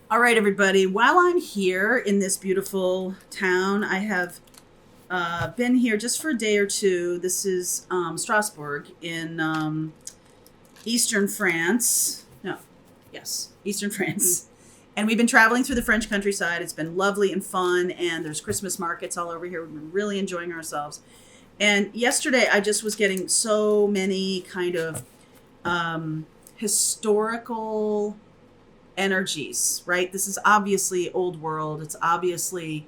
All right, everybody. While I'm here in this beautiful town, I have been here just for a day or two. This is Strasbourg in eastern France. No, yes, eastern France. And we've been traveling through the French countryside. It's been lovely and fun, and there's Christmas markets all over here. We've been really enjoying ourselves. And yesterday, I just was getting so many kind of historical energies, right? This is obviously old world. It's obviously,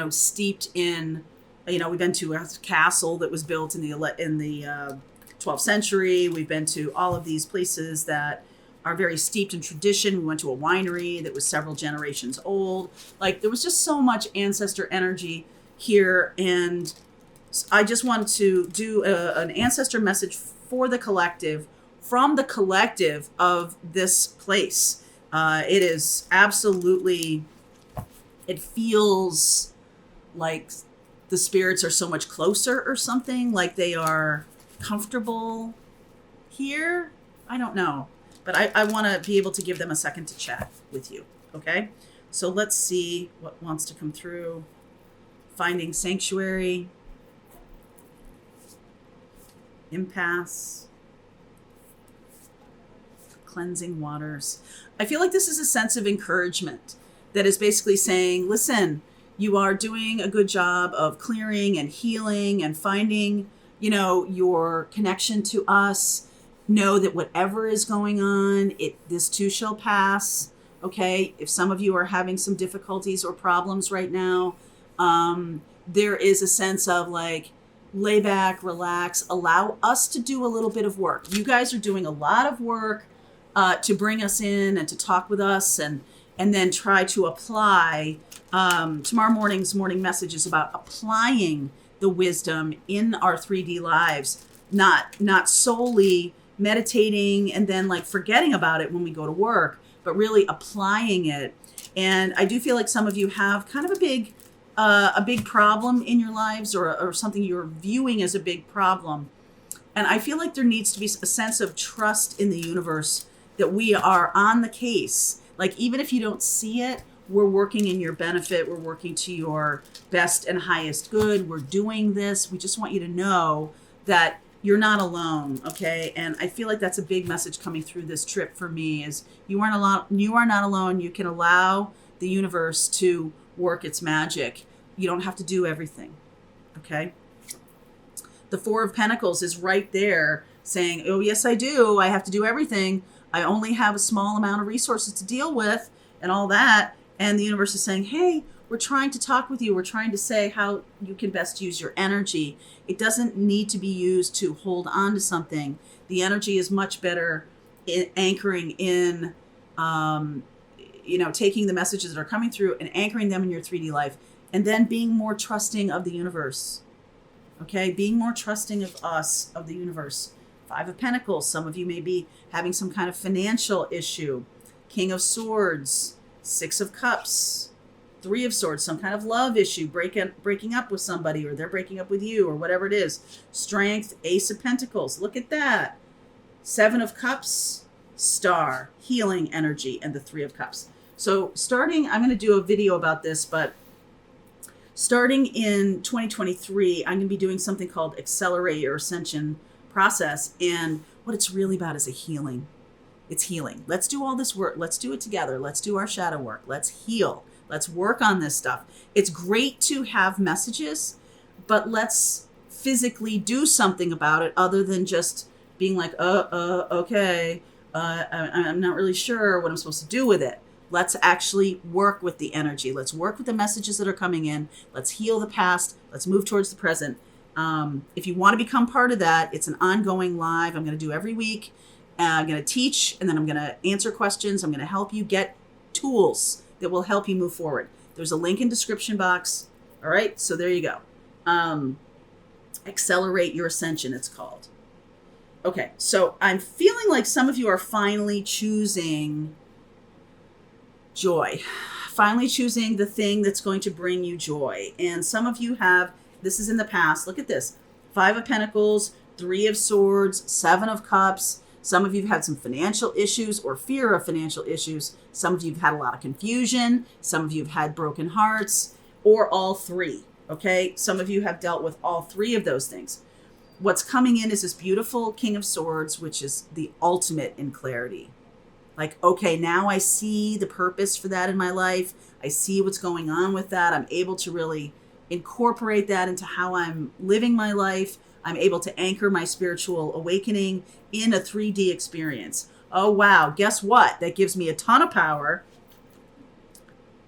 steeped in, we've been to a castle that was built in the 12th century. We've been to all of these places that are very steeped in tradition. We went to a winery that was several generations old. Like, there was just so much ancestor energy here, and I just wanted to do an ancestor message for the collective, from the collective of this place. It is absolutely, it feels like the spirits are so much closer or something, like they are comfortable here. I don't know, but I want to be able to give them a second to chat with you. Okay. So let's see what wants to come through. Finding sanctuary, impasse, cleansing waters. I feel like this is a sense of encouragement that is basically saying, listen, you are doing a good job of clearing and healing and finding, your connection to us. Know that whatever is going on, this too shall pass. Okay. If some of you are having some difficulties or problems right now, there is a sense of like, lay back, relax, allow us to do a little bit of work. You guys are doing a lot of work to bring us in and to talk with us and then try to apply. Tomorrow morning's morning message is about applying the wisdom in our 3D lives, not solely meditating and then like forgetting about it when we go to work, but really applying it. And I do feel like some of you have kind of a big problem in your lives, or something you're viewing as a big problem. And I feel like there needs to be a sense of trust in the universe that we are on the case. Like, even if you don't see it, we're working in your benefit. We're working to your best and highest good. We're doing this. We just want you to know that you're not alone. Okay. And I feel like that's a big message coming through this trip for me, is you are not alone. You can allow the universe to work its magic. You don't have to do everything. Okay. The Four of Pentacles is right there saying, oh, yes, I do. I have to do everything. I only have a small amount of resources to deal with and all that. And the universe is saying, hey, we're trying to talk with you. We're trying to say how you can best use your energy. It doesn't need to be used to hold on to something. The energy is much better anchoring in, taking the messages that are coming through and anchoring them in your 3D life, and then being more trusting of the universe. Okay, being more trusting of us, of the universe. Five of Pentacles. Some of you may be having some kind of financial issue. King of Swords. Six of Cups. Three of Swords. Some kind of love issue. Breaking up with somebody, or they're breaking up with you, or whatever it is. Strength. Ace of Pentacles. Look at that. Seven of Cups. Star. Healing energy. And the Three of Cups. So I'm going to do a video about this, but starting in 2023, I'm going to be doing something called Accelerate Your Ascension process. And what it's really about is a healing. It's healing. Let's do all this work. Let's do it together. Let's do our shadow work. Let's heal. Let's work on this stuff. It's great to have messages, but let's physically do something about it, other than just being like, okay, I'm not really sure what I'm supposed to do with it. Let's actually work with the energy. Let's work with the messages that are coming in. Let's heal the past. Let's move towards the present. If you want to become part of that, it's an ongoing live. I'm going to do every week. I'm going to teach, and then I'm going to answer questions. I'm going to help you get tools that will help you move forward. There's a link in description box. All right. So there you go. Accelerate Your Ascension, it's called. Okay. So I'm feeling like some of you are finally choosing joy, finally choosing the thing that's going to bring you joy. And some of you have, this is in the past. Look at this. Five of Pentacles, Three of Swords, Seven of Cups. Some of you have had some financial issues or fear of financial issues. Some of you have had a lot of confusion. Some of you have had broken hearts, or all three. Okay. Some of you have dealt with all three of those things. What's coming in is this beautiful King of Swords, which is the ultimate in clarity. Like, okay, now I see the purpose for that in my life. I see what's going on with that. I'm able to really incorporate that into how I'm living my life. I'm able to anchor my spiritual awakening in a 3D experience. Oh, wow. Guess what? That gives me a ton of power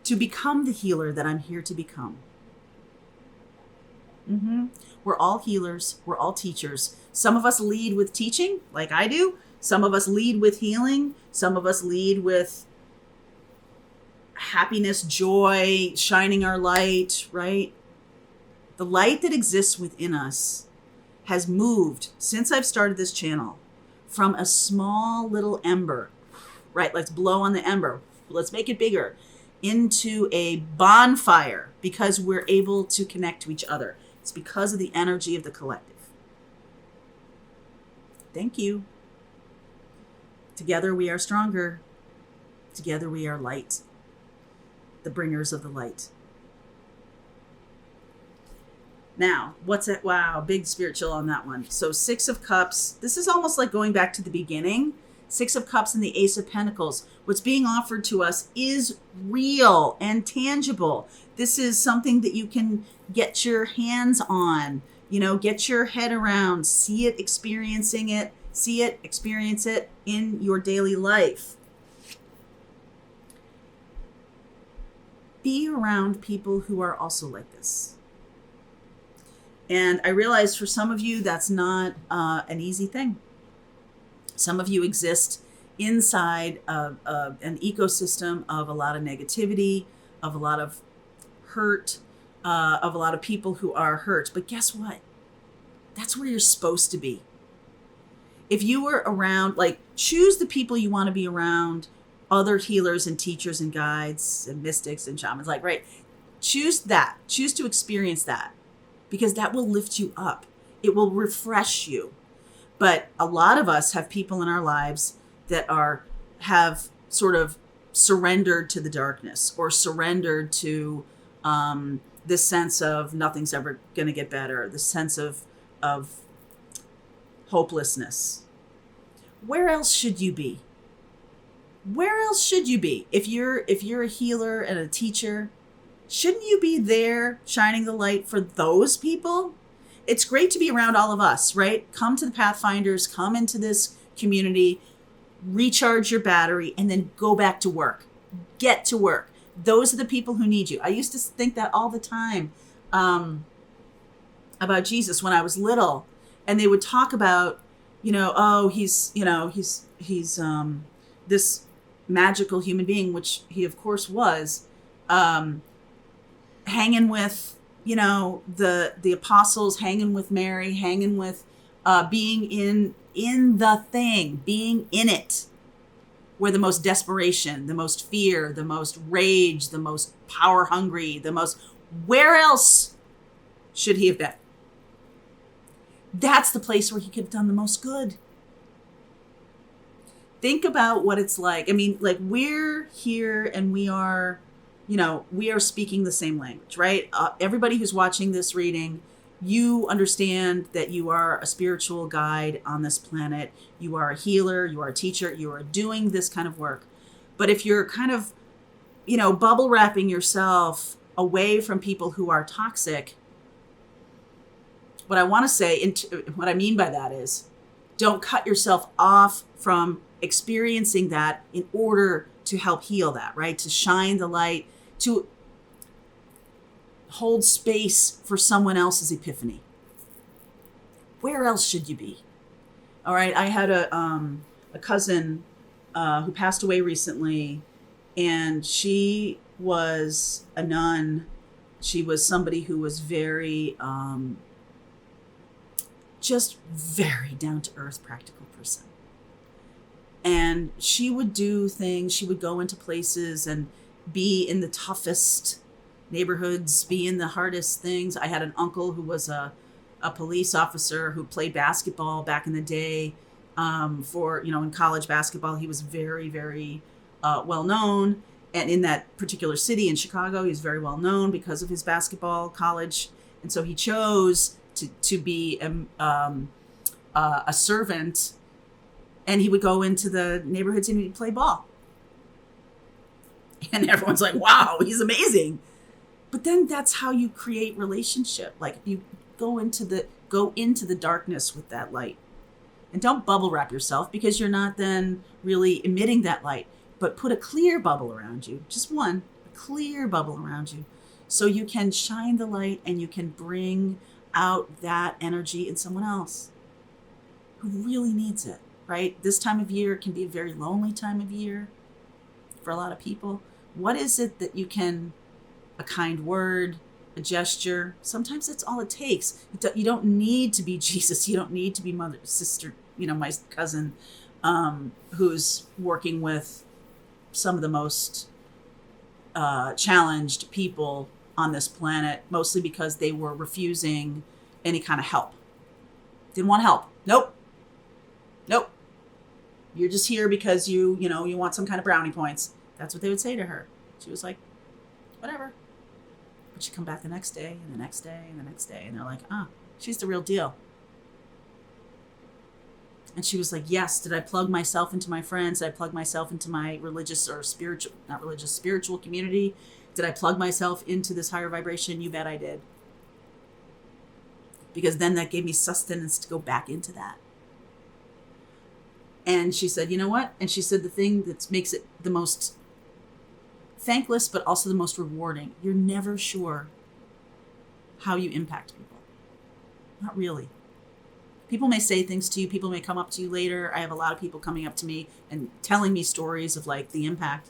to become the healer that I'm here to become. We're all healers. We're all teachers. Some of us lead with teaching, like I do. Some of us lead with healing. Some of us lead with happiness, joy, shining our light, right? The light that exists within us has moved since I've started this channel from a small little ember, right? Let's blow on the ember. Let's make it bigger, into a bonfire, because we're able to connect to each other. It's because of the energy of the collective. Thank you. Together we are stronger. Together we are light. The bringers of the light. Now, what's it? Wow, big spiritual on that one. So 6 of Cups. This is almost like going back to the beginning. 6 of Cups and the Ace of Pentacles. What's being offered to us is real and tangible. This is something that you can get your hands on, get your head around, see it, experience it in your daily life. Be around people who are also like this. And I realize for some of you, that's not an easy thing. Some of you exist inside of an ecosystem of a lot of negativity, of a lot of hurt, of a lot of people who are hurt. But guess what? That's where you're supposed to be. If you were around, choose the people you want to be around, other healers and teachers and guides and mystics and shamans, right? Choose that. Choose to experience that, because that will lift you up. It will refresh you. But a lot of us have people in our lives that have sort of surrendered to the darkness, or surrendered to this sense of nothing's ever going to get better, the sense of hopelessness. Where else should you be? Where else should you be? If you're a healer and a teacher, shouldn't you be there shining the light for those people? It's great to be around all of us, right? Come to the Pathfinders, come into this community, recharge your battery, and then go back to work. Get to work. Those are the people who need you. I used to think that all the time about Jesus when I was little, and they would talk about, he's this magical human being, which he of course was, hanging with, the apostles, hanging with Mary, hanging with, being in the thing, being in it, where the most desperation, the most fear, the most rage, the most power hungry, where else should he have been? That's the place where he could have done the most good. Think about what it's like. I mean, we're here and we are speaking the same language, right? Everybody who's watching this reading, you understand that you are a spiritual guide on this planet. You are a healer, you are a teacher, you are doing this kind of work. But if you're kind of, bubble wrapping yourself away from people who are toxic, what I want to say, what I mean by that is, don't cut yourself off from experiencing that in order to help heal that, right? To shine the light, to hold space for someone else's epiphany. Where else should you be? All right, I had a cousin who passed away recently, and she was a nun. She was somebody who was very, just very down-to-earth, practical person. And she would do things, she would go into places and be in the toughest neighborhoods, be in the hardest things. I had an uncle who was a police officer who played basketball back in the day. for, in college basketball. He was very, very well known. And in that particular city in Chicago, he was very well known because of his basketball college. And so he chose to be a servant, and he would go into the neighborhoods and he'd play ball. And everyone's like, wow, he's amazing. But then that's how you create relationship. Like, you go into the darkness with that light. And don't bubble wrap yourself, because you're not then really emitting that light. But put a clear bubble around you, just one, a clear bubble around you, so you can shine the light and you can bring out that energy in someone else who really needs it, right? This time of year can be a very lonely time of year for a lot of people. What is it that you can, a kind word, a gesture, sometimes that's all it takes. You don't need to be Jesus. You don't need to be mother, sister, my cousin, who's working with some of the most challenged people on this planet, mostly because they were refusing any kind of help. Didn't want help. Nope. You're just here because you want some kind of brownie points. That's what they would say to her. She was like, whatever. But she'd come back the next day and the next day and the next day. And they're like, she's the real deal. And she was like, yes, did I plug myself into my friends? Did I plug myself into my religious or spiritual community? Did I plug myself into this higher vibration? You bet I did. Because then that gave me sustenance to go back into that. And she said, you know what? And she said the thing that makes it the most thankless, but also the most rewarding. You're never sure how you impact people. Not really. People may say things to you. People may come up to you later. I have a lot of people coming up to me and telling me stories of like the impact,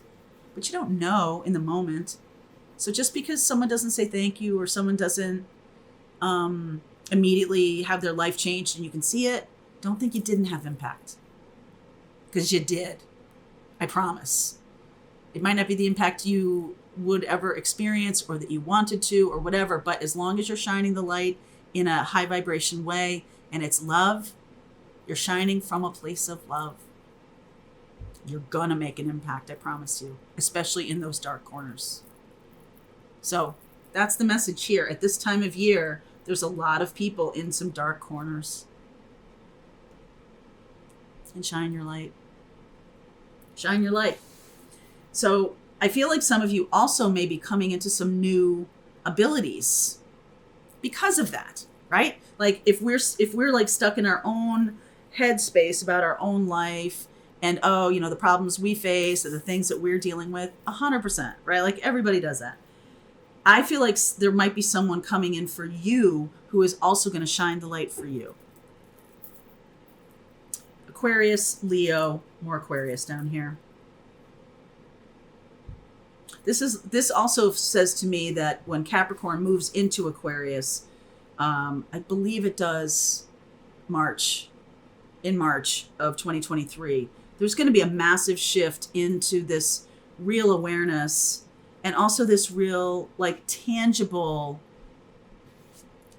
but you don't know in the moment. So just because someone doesn't say thank you, or someone doesn't immediately have their life changed and you can see it, don't think you didn't have impact. Because you did. I promise. It might not be the impact you would ever experience or that you wanted to or whatever, but as long as you're shining the light in a high vibration way and it's love, you're shining from a place of love. You're gonna make an impact, I promise you, especially in those dark corners. So that's the message here. At this time of year, there's a lot of people in some dark corners. And shine your light. Shine your light. So I feel like some of you also may be coming into some new abilities because of that, right? Like if we're like stuck in our own headspace about our own life and, the problems we face and the things that we're dealing with, 100%, right? Like everybody does that. I feel like there might be someone coming in for you who is also going to shine the light for you. Aquarius, Leo, more Aquarius down here. This also says to me that when Capricorn moves into Aquarius, I believe it does in March of 2023, there's going to be a massive shift into this real awareness and also this real, like, tangible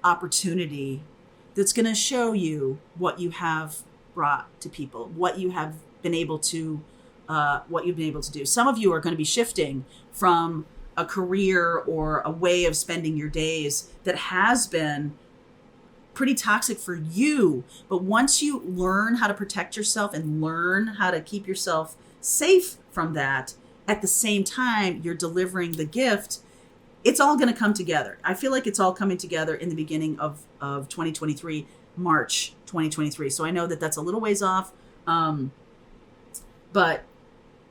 opportunity that's going to show you what you have brought to people, what you have been able to, what you've been able to do. Some of you are going to be shifting from a career or a way of spending your days that has been pretty toxic for you. But once you learn how to protect yourself and learn how to keep yourself safe from that, at the same time you're delivering the gift, it's all going to come together. I feel like it's all coming together in the beginning of 2023, March 2023. So I know that that's a little ways off. But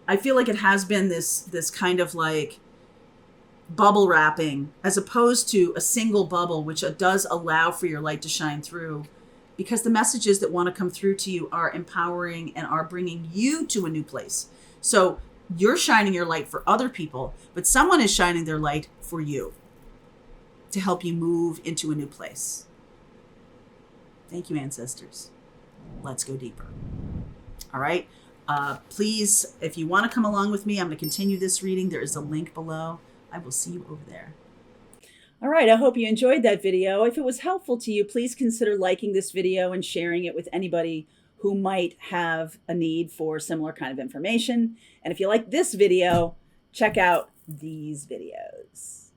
I feel like it has been this kind of like bubble wrapping as opposed to a single bubble, which does allow for your light to shine through, because the messages that want to come through to you are empowering and are bringing you to a new place. So you're shining your light for other people, but someone is shining their light for you to help you move into a new place. Thank you, ancestors. Let's go deeper. All right. Please, if you want to come along with me, I'm going to continue this reading. There is a link below. I will see you over there. All right. I hope you enjoyed that video. If it was helpful to you, please consider liking this video and sharing it with anybody who might have a need for similar kind of information. And if you like this video, check out these videos.